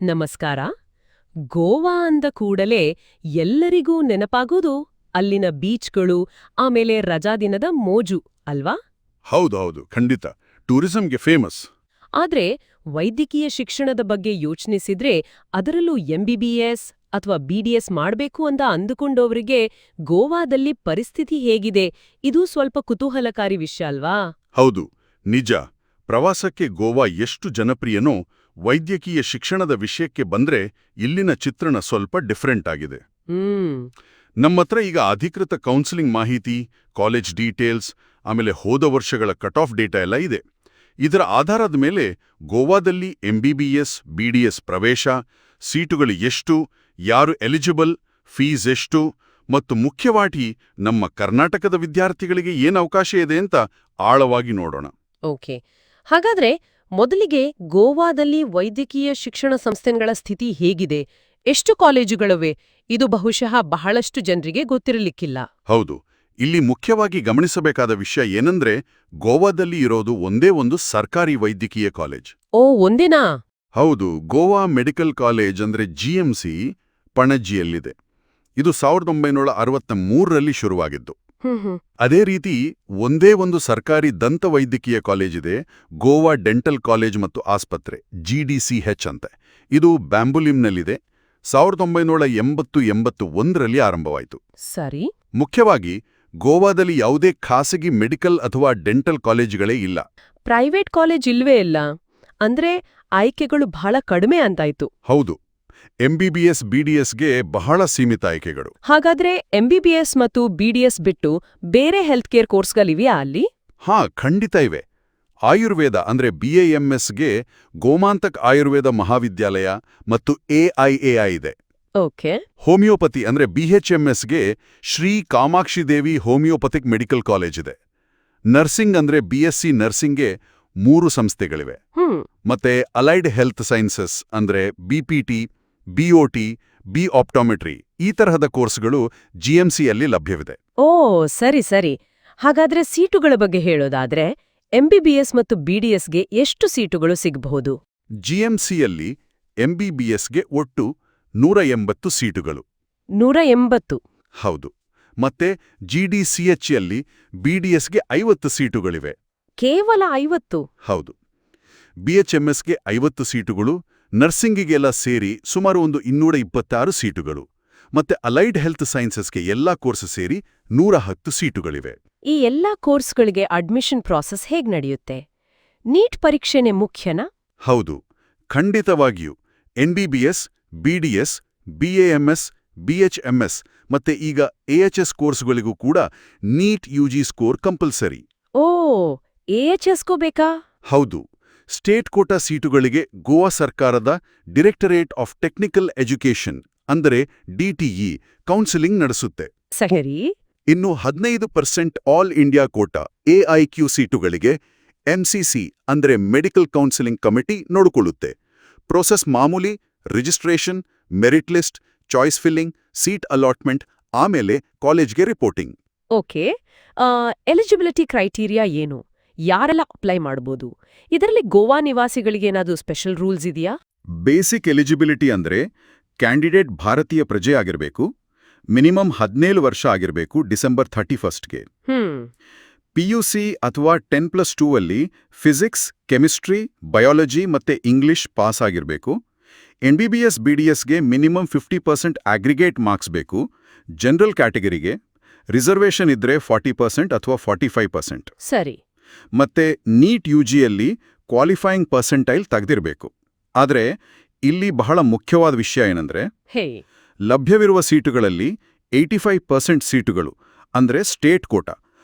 ನಮಸ್ಕಾರ. ಗೋವಾ ಅಂದ ಕೂಡಲೇ ಎಲ್ಲರಿಗೂ ನೆನಪಾಗೋದು ಅಲ್ಲಿನ ಬೀಚ್ಗಳು, ಆಮೇಲೆ ರಜಾದಿನದ ಮೋಜು ಅಲ್ವಾ? ಹೌದು ಖಂಡಿತ. ಟೂರಿಸಂಗೆ ಫೇಮಸ್. ಆದ್ರೆ ವೈದ್ಯಕೀಯ ಶಿಕ್ಷಣದ ಬಗ್ಗೆ ಯೋಚ್ನಿಸಿದ್ರೆ, ಅದರಲ್ಲೂ ಎಂಬಿಬಿಎಸ್ ಅಥವಾ ಬಿಡಿಎಸ್ ಮಾಡ್ಬೇಕು ಅಂತ ಅಂದುಕೊಂಡೋವ್ರಿಗೆ ಗೋವಾದಲ್ಲಿ ಪರಿಸ್ಥಿತಿ ಹೇಗಿದೆ, ಇದು ಸ್ವಲ್ಪ ಕುತೂಹಲಕಾರಿ ವಿಷಯ ಅಲ್ವಾ? ಹೌದು, ನಿಜ. ಪ್ರವಾಸಕ್ಕೆ ಗೋವಾ ಎಷ್ಟು ಜನಪ್ರಿಯನೋ, ವೈದ್ಯಕೀಯ ಶಿಕ್ಷಣದ ವಿಷಯಕ್ಕೆ ಬಂದ್ರೆ ಇಲ್ಲಿನ ಚಿತ್ರಣ ಸ್ವಲ್ಪ ಡಿಫರೆಂಟ್ ಆಗಿದೆ. ನಮ್ಮತ್ರ ಈಗ ಅಧಿಕೃತ ಕೌನ್ಸಿಲಿಂಗ್ ಮಾಹಿತಿ, ಕಾಲೇಜ್ ಡೀಟೇಲ್ಸ್, ಆಮೇಲೆ ಹೋದ ವರ್ಷಗಳ ಕಟ್ ಆಫ್ ಡೇಟಾ ಎಲ್ಲ ಇದೆ. ಇದರ ಆಧಾರದ ಮೇಲೆ ಗೋವಾದಲ್ಲಿ ಎಂಬಿಬಿಎಸ್, ಬಿಡಿಎಸ್ ಪ್ರವೇಶ, ಸೀಟುಗಳು ಎಷ್ಟು, ಯಾರು ಎಲಿಜಿಬಲ್, ಫೀಸ್ ಎಷ್ಟು, ಮತ್ತು ಮುಖ್ಯವಾಗಿ ನಮ್ಮ ಕರ್ನಾಟಕದ ವಿದ್ಯಾರ್ಥಿಗಳಿಗೆ ಏನು ಅವಕಾಶ ಇದೆ ಅಂತ ಆಳವಾಗಿ ನೋಡೋಣ. ಓಕೆ, ಹಾಗಾದ್ರೆ ಮೊದಲಿಗೆ ಗೋವಾದಲ್ಲಿ ವೈದ್ಯಕೀಯ ಶಿಕ್ಷಣ ಸಂಸ್ಥೆಗಳ ಸ್ಥಿತಿ ಹೇಗಿದೆ? ಎಷ್ಟು ಕಾಲೇಜುಗಳಿವೆ? ಇದು ಬಹುಶಃ ಬಹಳಷ್ಟು ಜನರಿಗೆ ಗೊತ್ತಿರಲಿಕ್ಕಿಲ್ಲ. ಹೌದು, ಇಲ್ಲಿ ಮುಖ್ಯವಾಗಿ ಗಮನಿಸಬೇಕಾದ ವಿಷಯ ಏನಂದ್ರೆ, ಗೋವಾದಲ್ಲಿ ಇರೋದು ಒಂದೇ ಒಂದು ಸರ್ಕಾರಿ ವೈದ್ಯಕೀಯ ಕಾಲೇಜ್. ಓ, ಒಂದೇನಾ? ಹೌದು, ಗೋವಾ ಮೆಡಿಕಲ್ ಕಾಲೇಜ್ ಅಂದ್ರೆ ಜಿಎಂಸಿ ಪಣಜಿಯಲ್ಲಿದೆ. ಇದು 1963ರಲ್ಲಿ ಶುರುವಾಗಿದ್ದು. ಅದೇ ರೀತಿ ಒಂದೇ ಒಂದು ಸರ್ಕಾರಿ ದಂತ ವೈದ್ಯಕೀಯ ಕಾಲೇಜಿದೆ, ಗೋವಾ ಡೆಂಟಲ್ ಕಾಲೇಜ್ ಮತ್ತು ಆಸ್ಪತ್ರೆ, GDCH ಅಂತೆ. ಇದು ಬ್ಯಾಂಬುಲಿಮ್ನಲ್ಲಿದೆ. 1981ರಲ್ಲಿ ಆರಂಭವಾಯಿತು. ಸರಿ. ಮುಖ್ಯವಾಗಿ ಗೋವಾದಲ್ಲಿ ಯಾವುದೇ ಖಾಸಗಿ ಮೆಡಿಕಲ್ ಅಥವಾ ಡೆಂಟಲ್ ಕಾಲೇಜುಗಳೇ ಇಲ್ಲ. ಪ್ರೈವೇಟ್ ಕಾಲೇಜ್ ಇಲ್ವೇ ಇಲ್ಲ ಅಂದ್ರೆ ಆಯ್ಕೆಗಳು ಬಹಳ ಕಡಿಮೆ ಅಂತಾಯ್ತು. ಹೌದು, ಎಂಬಿಬಿಎಸ್, ಬಿಡಿಎಸ್ಗೆ ಬಹಳ ಸೀಮಿತ ಆಯ್ಕೆಗಳು. ಹಾಗಾದ್ರೆ ಎಂಬಿಬಿಎಸ್ ಮತ್ತು ಬಿಡಿಎಸ್ ಬಿಟ್ಟು ಬೇರೆ ಹೆಲ್ತ್ ಕೇರ್ ಕೋರ್ಸ್ಗಳಿವೆಯಾ ಅಲ್ಲಿ? ಖಂಡಿತ ಇವೆ. ಆಯುರ್ವೇದ ಅಂದ್ರೆ BAMSಗೆ ಗೋಮಾಂತಕ್ ಆಯುರ್ವೇದ ಮಹಾವಿದ್ಯಾಲಯ ಮತ್ತು AIAI ಇದೆ. ಓಕೆ. ಹೋಮಿಯೋಪತಿ ಅಂದ್ರೆ BHMSಗೆ ಶ್ರೀ ಕಾಮಾಕ್ಷಿ ದೇವಿ ಹೋಮಿಯೋಪತಿಕ್ ಮೆಡಿಕಲ್ ಕಾಲೇಜ್ ಇದೆ. ನರ್ಸಿಂಗ್ ಅಂದ್ರೆ BSc ನರ್ಸಿಂಗ್ಗೆ 3 ಸಂಸ್ಥೆಗಳಿವೆ. ಮತ್ತೆ ಅಲೈಡ್ ಹೆಲ್ತ್ ಸೈನ್ಸಸ್ ಅಂದ್ರೆ BPT, BOT, ಆಪ್ಟೋಮೆಟ್ರಿ ಈ ತರಹದ ಕೋರ್ಸ್ಗಳು GMCಯಲ್ಲಿ ಲಭ್ಯವಿದೆ. ಓ, ಸರಿ ಸರಿ. ಹಾಗಾದ್ರೆ ಸೀಟುಗಳ ಬಗ್ಗೆ ಹೇಳೋದಾದ್ರೆ ಎಂಬಿಬಿಎಸ್ ಮತ್ತು ಬಿಡಿಎಸ್ಗೆ ಎಷ್ಟು ಸೀಟುಗಳು ಸಿಗಬಹುದು? GMCಯಲ್ಲಿ MBBSಗೆ ಒಟ್ಟು 180 ಸೀಟುಗಳು. 180? ಹೌದು. ಮತ್ತೆ GDCHಯಲ್ಲಿ BDSಗೆ 50 ಸೀಟುಗಳಿವೆ. ಕೇವಲ 50? ಹೌದು. BHMSಗೆ 50 ಸೀಟುಗಳು, ನರ್ಸಿಂಗಿಗೆಲ್ಲ ಸೇರಿ ಸುಮಾರು ಒಂದು 226 ಸೀಟುಗಳು. ಮತ್ತೆ ಅಲೈಡ್ ಹೆಲ್ತ್ ಸೈನ್ಸಸ್ಗೆ ಎಲ್ಲಾ ಕೋರ್ಸ್ ಸೇರಿ 110 ಸೀಟುಗಳಿವೆ. ಈ ಎಲ್ಲಾ ಕೋರ್ಸ್ಗಳಿಗೆ ಅಡ್ಮಿಷನ್ ಪ್ರಾಸೆಸ್ ಹೇಗ್ ನಡೆಯುತ್ತೆ? ನೀಟ್ ಪರೀಕ್ಷೆನೇ ಮುಖ್ಯನಾ? ಹೌದು, ಖಂಡಿತವಾಗಿಯೂ. NBBS, BDS, BAMS, BHMS ಮತ್ತೆ ಈಗ AHS ಕೋರ್ಸ್ಗಳಿಗೂ ಕೂಡ ನೀಟ್ UG ಸ್ಕೋರ್ ಕಂಪಲ್ಸರಿ. ಓ, AHSಗೂ ಬೇಕಾ? ಹೌದು. ಸ್ಟೇಟ್ ಕೋಟಾ ಸೀಟುಗಳಿಗೆ ಗೋವಾ ಸರ್ಕಾರದ ಡೈರೆಕ್ಟರೇಟ್ ಆಫ್ ಟೆಕ್ನಿಕಲ್ ಎಜುಕೇಷನ್ ಅಂದರೆ DTE ಕೌನ್ಸಿಲಿಂಗ್ ನಡೆಸುತ್ತೆ. ಸರಿ. ಇನ್ನು 15% all India quota AIQ ಸೀಟುಗಳಿಗೆ MCC ಅಂದರೆ ಮೆಡಿಕಲ್ ಕೌನ್ಸಿಲಿಂಗ್ ಕಮಿಟಿ ನೋಡಿಕೊಳ್ಳುತ್ತೆ. ಪ್ರೋಸೆಸ್ ಮಾಮೂಲಿ: registration, merit list, choice filling, seat allotment, ಆಮೇಲೆ ಕಾಲೇಜ್ಗೆ ರಿಪೋರ್ಟಿಂಗ್. ಓಕೆ. ಎಲಿಜಿಬಿಲಿಟಿ ಕ್ರೈಟೀರಿಯಾ ಏನು? ಯಾರೆಲ್ಲ ಅಪ್ಲೈ ಮಾಡ್ಬೋದು? ಇದರಲ್ಲಿ ಗೋವಾ ನಿವಾಸಿಗಳಿಗೇನಾದ್ರೂ ಸ್ಪೆಷಲ್ ರೂಲ್ಸ್ ಇದೆಯಾ? ಬೇಸಿಕ್ ಎಲಿಜಿಬಿಲಿಟಿ ಅಂದ್ರೆ ಕ್ಯಾಂಡಿಡೇಟ್ ಭಾರತೀಯ ಪ್ರಜೆ ಆಗಿರಬೇಕು, ಮಿನಿಮಮ್ 17 ವರ್ಷ ಆಗಿರಬೇಕು ಡಿಸೆಂಬರ್ 31ಗೆ. PUC ಅಥವಾ 10+2 ಅಲ್ಲಿ ಫಿಸಿಕ್ಸ್, ಕೆಮಿಸ್ಟ್ರಿ, ಬಯಾಲಜಿ ಮತ್ತೆ ಇಂಗ್ಲಿಷ್ ಪಾಸ್ ಆಗಿರಬೇಕು. NBBS, BDSಗೆ ಮಿನಿಮಮ್ 50% ಆಗ್ರಿಗೇಟ್ ಮಾರ್ಕ್ಸ್ ಬೇಕು. ಜನರಲ್ ಕ್ಯಾಟಗರಿಗೆ ರಿಸರ್ವೇಷನ್ ಇದ್ರೆ 40% ಅಥವಾ 45%. ಸರಿ. ಮತ್ತೆ ನೀಟ್ UGಯಲ್ಲಿ ಕ್ವಾಲಿಫೈಯಿಂಗ್ ಪರ್ಸೆಂಟೈಲ್ ತೆಗೆದಿರಬೇಕು. ಆದರೆ ಇಲ್ಲಿ ಬಹಳ ಮುಖ್ಯವಾದ ವಿಷಯ ಏನಂದ್ರೆ, ಲಭ್ಯವಿರುವ ಸೀಟುಗಳಲ್ಲಿ 85% ಸೀಟುಗಳು ಅಂದ್ರೆ ಸ್ಟೇಟ್ ಕೋಟಾ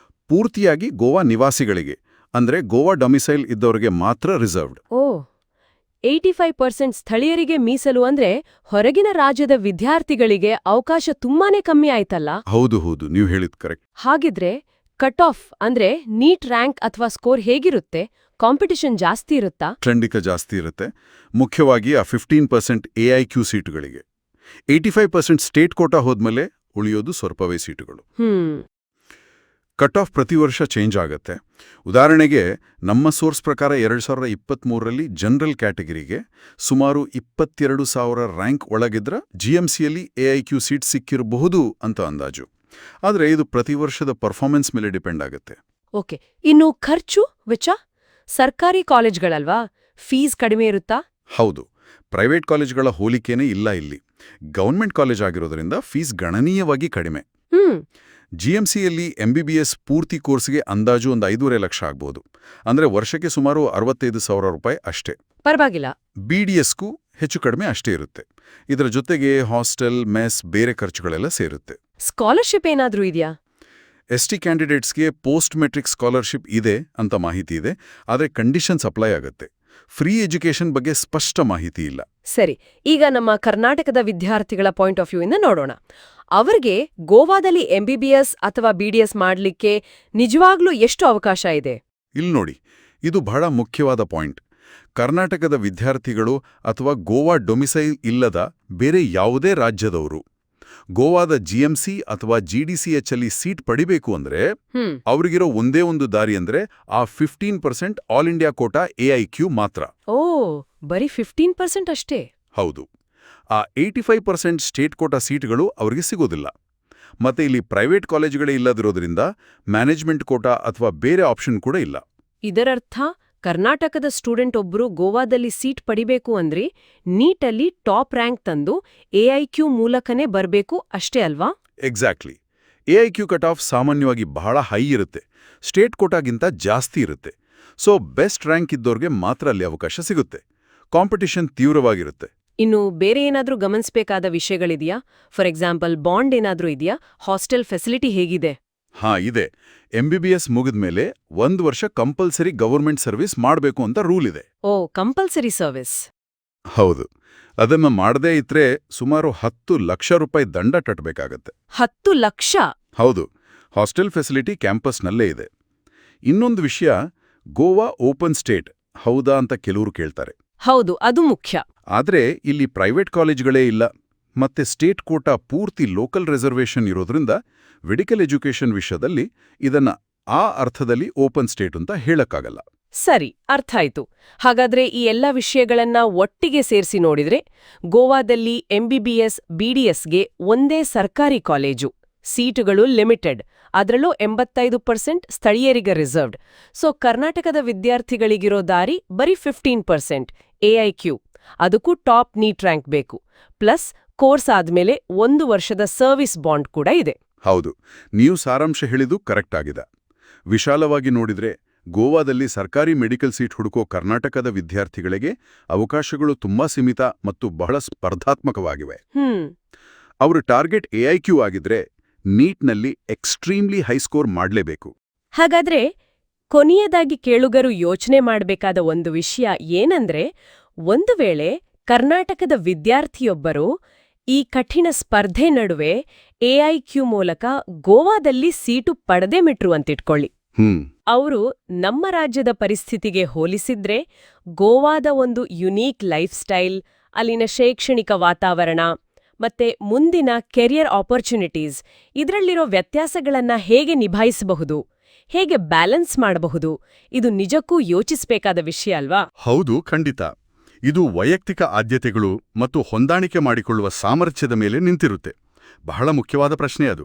ಪೂರ್ತಿಯಾಗಿ ಗೋವಾ ನಿವಾಸಿಗಳಿಗೆ ಅಂದ್ರೆ ಗೋವಾ ಡೊಮಿಸೈಲ್ ಇದ್ದವರಿಗೆ ಮಾತ್ರ ರಿಸರ್ವ್ಡ್. ಓ, 85% ಸ್ಥಳೀಯರಿಗೆ ಮೀಸಲು ಅಂದ್ರೆ ಹೊರಗಿನ ರಾಜ್ಯದ ವಿದ್ಯಾರ್ಥಿಗಳಿಗೆ ಅವಕಾಶ ತುಂಬಾನೇ ಕಮ್ಮಿ ಆಯ್ತಲ್ಲ? ಹೌದು, ನೀವು ಹೇಳಿದ್ ಕರೆಕ್ಟ್. ಹಾಗಿದ್ರೆ ಕಟ್ ಆಫ್ ಅಂದ್ರೆ ನೀಟ್ ರ್ಯಾಂಕ್ ಅಥವಾ ಸ್ಕೋರ್ ಹೇಗಿರುತ್ತೆ? ಕಾಂಪಿಟಿಷನ್ ಜಾಸ್ತಿ ಇರುತ್ತಾ? ಖಂಡಿತ ಜಾಸ್ತಿ ಇರುತ್ತೆ. ಮುಖ್ಯವಾಗಿ ಆ 15% AIQ ಸೀಟುಗಳಿಗೆ. 85% ಸ್ಟೇಟ್ ಕೋಟಾ ಹೋದ್ಮೇಲೆ ಉಳಿಯೋದು ಸ್ವಲ್ಪವೇ ಸೀಟುಗಳು. ಕಟ್ ಆಫ್ ಪ್ರತಿ ವರ್ಷ ಚೇಂಜ್ ಆಗುತ್ತೆ. ಉದಾಹರಣೆಗೆ ನಮ್ಮ ಸೋರ್ಸ್ ಪ್ರಕಾರ 2023ರಲ್ಲಿ ಜನರಲ್ ಕ್ಯಾಟಗರಿಗೆ ಸುಮಾರು 22,000 ರ್ಯಾಂಕ್ ಒಳಗಿದ್ರ GMCಯಲ್ಲಿ AIQ ಸೀಟ್ ಸಿಕ್ಕಿರಬಹುದು ಅಂತ ಅಂದಾಜು. ಆದರೆ ಇದು ಪ್ರತಿ ವರ್ಷದ ಪರ್ಫಾರ್ಮೆನ್ಸ್ ಮೇಲೆ ಡಿಪೆಂಡ್ ಆಗುತ್ತೆ. ಓಕೆ, ಇನ್ನು ಖರ್ಚು ವೆಚ್ಚ? ಸರ್ಕಾರಿ ಕಾಲೇಜ್ಗಳಲ್ವಾ, ಫೀಸ್ ಕಡಿಮೆ ಇರುತ್ತಾ? ಹೌದು, ಪ್ರೈವೇಟ್ ಕಾಲೇಜ್ಗಳ ಹೋಲಿಕೆನೇ ಇಲ್ಲ ಇಲ್ಲಿ. ಗವರ್ಮೆಂಟ್ ಕಾಲೇಜ್ ಆಗಿರೋದ್ರಿಂದ ಫೀಸ್ ಗಣನೀಯವಾಗಿ ಕಡಿಮೆ. GMCಯಲ್ಲಿ MBBS ಪೂರ್ತಿ ಕೋರ್ಸ್ಗೆ ಅಂದಾಜು ಒಂದು 5.5 ಲಕ್ಷ ಆಗ್ಬೋದು. ಅಂದ್ರೆ ವರ್ಷಕ್ಕೆ ಸುಮಾರು 65,000 ರೂಪಾಯಿ ಅಷ್ಟೇ. ಪರವಾಗಿಲ್ಲ. BDSಗೂ ಹೆಚ್ಚು ಕಡಿಮೆ ಅಷ್ಟೇ ಇರುತ್ತೆ. ಇದರ ಜೊತೆಗೆ ಹಾಸ್ಟೆಲ್, ಮೆಸ್, ಬೇರೆ ಖರ್ಚುಗಳೆಲ್ಲ ಸೇರುತ್ತೆ. ಸ್ಕಾಲರ್ಶಿಪ್ ಏನಾದ್ರೂ ಇದೆಯಾ? ST ಕ್ಯಾಂಡಿಡೇಟ್ಸ್ಗೆ ಪೋಸ್ಟ್ ಮೆಟ್ರಿಕ್ ಸ್ಕಾಲರ್ಶಿಪ್ ಇದೆ ಅಂತ ಮಾಹಿತಿ ಇದೆ, ಆದರೆ ಕಂಡೀಷನ್ಸ್ ಅಪ್ಲೈ ಆಗುತ್ತೆ. ಫ್ರೀ ಎಜುಕೇಷನ್ ಬಗ್ಗೆ ಸ್ಪಷ್ಟ ಮಾಹಿತಿ ಇಲ್ಲ. ಸರಿ, ಈಗ ನಮ್ಮ ಕರ್ನಾಟಕದ ವಿದ್ಯಾರ್ಥಿಗಳ ಪಾಯಿಂಟ್ ಆಫ್ ವ್ಯೂ ಇಂದ ನೋಡೋಣ. ಅವರಿಗೆ ಗೋವಾದಲ್ಲಿ MBBS ಅಥವಾ BDS ಮಾಡ್ಲಿಕ್ಕೆ ನಿಜವಾಗ್ಲೂ ಎಷ್ಟು ಅವಕಾಶ ಇದೆ? ಇಲ್ಲಿ ನೋಡಿ, ಇದು ಬಹಳ ಮುಖ್ಯವಾದ ಪಾಯಿಂಟ್. ಕರ್ನಾಟಕದ ವಿದ್ಯಾರ್ಥಿಗಳು ಅಥವಾ ಗೋವಾ ಡೊಮಿಸೈಲ್ ಇಲ್ಲದ ಬೇರೆ ಯಾವುದೇ ರಾಜ್ಯದವರು ಗೋವಾದ GMC ಅಥವಾ GDCHಲ್ಲಿ ಸೀಟ್ ಪಡಿಬೇಕು ಅಂದ್ರೆ ಅವ್ರಿಗಿರೋ ಒಂದೇ ಒಂದು ದಾರಿ ಅಂದ್ರೆ ಆ 15% ಆಲ್ ಇಂಡಿಯಾ ಕೋಟಾ AIQ ಮಾತ್ರ. ಓ, ಬರೀ 15% ಅಷ್ಟೇ? ಹೌದು. ಆ 85% ಸ್ಟೇಟ್ ಕೋಟಾ ಸೀಟ್ಗಳು ಅವ್ರಿಗೆ ಸಿಗೋದಿಲ್ಲ. ಮತ್ತೆ ಇಲ್ಲಿ ಪ್ರೈವೇಟ್ ಕಾಲೇಜುಗಳೇ ಇಲ್ಲದಿರೋದ್ರಿಂದ ಮ್ಯಾನೇಜ್ಮೆಂಟ್ ಕೋಟಾ ಅಥವಾ ಬೇರೆ ಆಪ್ಷನ್ ಕೂಡ ಇಲ್ಲ. ಇದರರ್ಥ ಕರ್ನಾಟಕದ ಸ್ಟೂಡೆಂಟ್ ಒಬ್ರು ಗೋವಾದಲ್ಲಿ ಸೀಟ್ ಪಡಿಬೇಕು ಅಂದ್ರೆ ನೀಟಲ್ಲಿ ಟಾಪ್ ರ್ಯಾಂಕ್ ತಂದು AIQ ಮೂಲಕನೇ ಬರ್ಬೇಕು ಅಷ್ಟೇ ಅಲ್ವಾ? ಎಕ್ಸಾಕ್ಟ್ಲಿ. AIQ ಕಟ್ ಆಫ್ ಸಾಮಾನ್ಯವಾಗಿ ಬಹಳ ಹೈ ಇರುತ್ತೆ, ಸ್ಟೇಟ್ ಕೋಟಾಗಿಂತ ಜಾಸ್ತಿ ಇರುತ್ತೆ. ಸೊ ಬೆಸ್ಟ್ ರ್ಯಾಂಕ್ ಇದ್ದೋರ್ಗೆ ಮಾತ್ರ ಅಲ್ಲಿ ಅವಕಾಶ ಸಿಗುತ್ತೆ. ಕಾಂಪಿಟಿಷನ್ ತೀವ್ರವಾಗಿರುತ್ತೆ. ಇನ್ನು ಬೇರೆ ಏನಾದ್ರೂ ಗಮನಿಸಬೇಕಾದ ವಿಷಯಗಳಿದೆಯಾ? ಫಾರ್ ಎಕ್ಸಾಂಪಲ್ ಬಾಂಡ್ ಏನಾದ್ರೂ ಇದೆಯಾ? ಹಾಸ್ಟೆಲ್ ಫೆಸಿಲಿಟಿ ಹೇಗಿದೆ? ಇದೆ. MBBS ಮುಗಿದ್ಮೇಲೆ 1 ವರ್ಷ ಕಂಪಲ್ಸರಿ ಗವರ್ಮೆಂಟ್ ಸರ್ವಿಸ್ ಮಾಡಬೇಕು ಅಂತ ರೂಲ್ ಇದೆ. ಓ, ಕಂಪಲ್ಸರಿ ಸರ್ವಿಸ್? ಹೌದು. ಅದನ್ನ ಮಾಡದೇ ಇದ್ರೆ ಸುಮಾರು 10 ಲಕ್ಷ ರೂಪಾಯಿ ದಂಡ ಕಟ್ಟಬೇಕಾಗತ್ತೆ. 10 ಲಕ್ಷ? ಹೌದು. ಹಾಸ್ಟೆಲ್ ಫೆಸಿಲಿಟಿ ಕ್ಯಾಂಪಸ್ನಲ್ಲೇ ಇದೆ. ಇನ್ನೊಂದು ವಿಷಯ, ಗೋವಾ ಓಪನ್ ಸ್ಟೇಟ್ ಹೌದಾ ಅಂತ ಕೆಲವರು ಕೇಳ್ತಾರೆ. ಹೌದು, ಅದು ಮುಖ್ಯ. ಆದ್ರೆ ಇಲ್ಲಿ ಪ್ರೈವೇಟ್ ಕಾಲೇಜ್ಗಳೇ ಇಲ್ಲ, ಮತ್ತೆ ಸ್ಟೇಟ್ ಕೋಟಾ ಪೂರ್ತಿ ಲೋಕಲ್ ರಿಸರ್ವೇಷನ್ ಇರೋದ್ರಿಂದ ಮೆಡಿಕಲ್ ಎಜುಕೇಷನ್ ವಿಷಯದಲ್ಲಿ ಇದನ್ನ ಆ ಅರ್ಥದಲ್ಲಿ ಓಪನ್ ಸ್ಟೇಟ್ ಅಂತ ಹೇಳಕ್ಕಾಗಲ್ಲ. ಸರಿ, ಅರ್ಥ ಆಯ್ತು. ಹಾಗಾದ್ರೆ ಈ ಎಲ್ಲ ವಿಷಯಗಳನ್ನ ಒಟ್ಟಿಗೆ ಸೇರಿಸಿ ನೋಡಿದ್ರೆ ಗೋವಾದಲ್ಲಿ MBBS, BDSಗೆ ಒಂದೇ ಸರ್ಕಾರಿ ಕಾಲೇಜು, ಸೀಟುಗಳು ಲಿಮಿಟೆಡ್, ಅದರಲ್ಲೂ 85% ಸ್ಥಳೀಯರಿಗೆ ರಿಸರ್ವ್ಡ್. ಸೊ ಕರ್ನಾಟಕದ ವಿದ್ಯಾರ್ಥಿಗಳಿಗಿರೋ ದಾರಿ ಬರೀ 15% AIQ, ಅದಕ್ಕೂ ಟಾಪ್ ನೀಟ್ ರ್ಯಾಂಕ್ ಬೇಕು. ಪ್ಲಸ್ ಕೋರ್ಸ್ ಆದ್ಮೇಲೆ 1 ವರ್ಷದ ಸರ್ವಿಸ್ ಬಾಂಡ್ ಕೂಡ ಇದೆ. ಹೌದು, ನೀವು ಸಾರಾಂಶ ಹೇಳಿದ್ದು ಕರೆಕ್ಟ್ ಆಗಿದೆ. ವಿಶಾಲವಾಗಿ ನೋಡಿದ್ರೆ ಗೋವಾದಲ್ಲಿ ಸರ್ಕಾರಿ ಮೆಡಿಕಲ್ ಸೀಟ್ ಹುಡುಕೋ ಕರ್ನಾಟಕದ ವಿದ್ಯಾರ್ಥಿಗಳಿಗೆ ಅವಕಾಶಗಳು ತುಂಬಾ ಸೀಮಿತ ಮತ್ತು ಬಹಳ ಸ್ಪರ್ಧಾತ್ಮಕವಾಗಿವೆ. ಅವರು ಟಾರ್ಗೆಟ್ AIQ ಆಗಿದ್ರೆ ನೀಟ್ನಲ್ಲಿ ಎಕ್ಸ್ಟ್ರೀಮ್ಲಿ ಹೈ ಸ್ಕೋರ್ ಮಾಡಲೇಬೇಕು. ಹಾಗಾದ್ರೆ ಕೊನೆಯದಾಗಿ ಕೇಳುಗರು ಯೋಚನೆ ಮಾಡಬೇಕಾದ ಒಂದು ವಿಷಯ ಏನಂದ್ರೆ, ಒಂದು ವೇಳೆ ಕರ್ನಾಟಕದ ವಿದ್ಯಾರ್ಥಿಯೊಬ್ಬರು ಈ ಕಠಿಣ ಸ್ಪರ್ಧೆ ನಡುವೆ AIQ ಮೂಲಕ ಗೋವಾದಲ್ಲಿ ಸೀಟು ಪಡೆದೇ ಮಿಟ್ರು ಅಂತಿಟ್ಕೊಳ್ಳಿ. ಅವರು ನಮ್ಮ ರಾಜ್ಯದ ಪರಿಸ್ಥಿತಿಗೆ ಹೋಲಿಸಿದ್ರೆ ಗೋವಾದ ಒಂದು ಯುನೀಕ್ ಲೈಫ್ ಸ್ಟೈಲ್, ಅಲ್ಲಿನ ಶೈಕ್ಷಣಿಕ ವಾತಾವರಣ ಮತ್ತೆ ಮುಂದಿನ ಕೆರಿಯರ್ ಆಪರ್ಚುನಿಟೀಸ್, ಇದರಲ್ಲಿರೋ ವ್ಯತ್ಯಾಸಗಳನ್ನ ಹೇಗೆ ನಿಭಾಯಿಸಬಹುದು, ಹೇಗೆ ಬ್ಯಾಲೆನ್ಸ್ ಮಾಡಬಹುದು, ಇದು ನಿಜಕ್ಕೂ ಯೋಚಿಸಬೇಕಾದ ವಿಷಯ ಅಲ್ವಾ? ಹೌದು, ಖಂಡಿತ. ಇದು ವೈಯಕ್ತಿಕ ಆದ್ಯತೆಗಳು ಮತ್ತು ಹೊಂದಾಣಿಕೆ ಮಾಡಿಕೊಳ್ಳುವ ಸಾಮರ್ಥ್ಯದ ಮೇಲೆ ನಿಂತಿರುತ್ತೆ. ಬಹಳ ಮುಖ್ಯವಾದ ಪ್ರಶ್ನೆ ಅದು.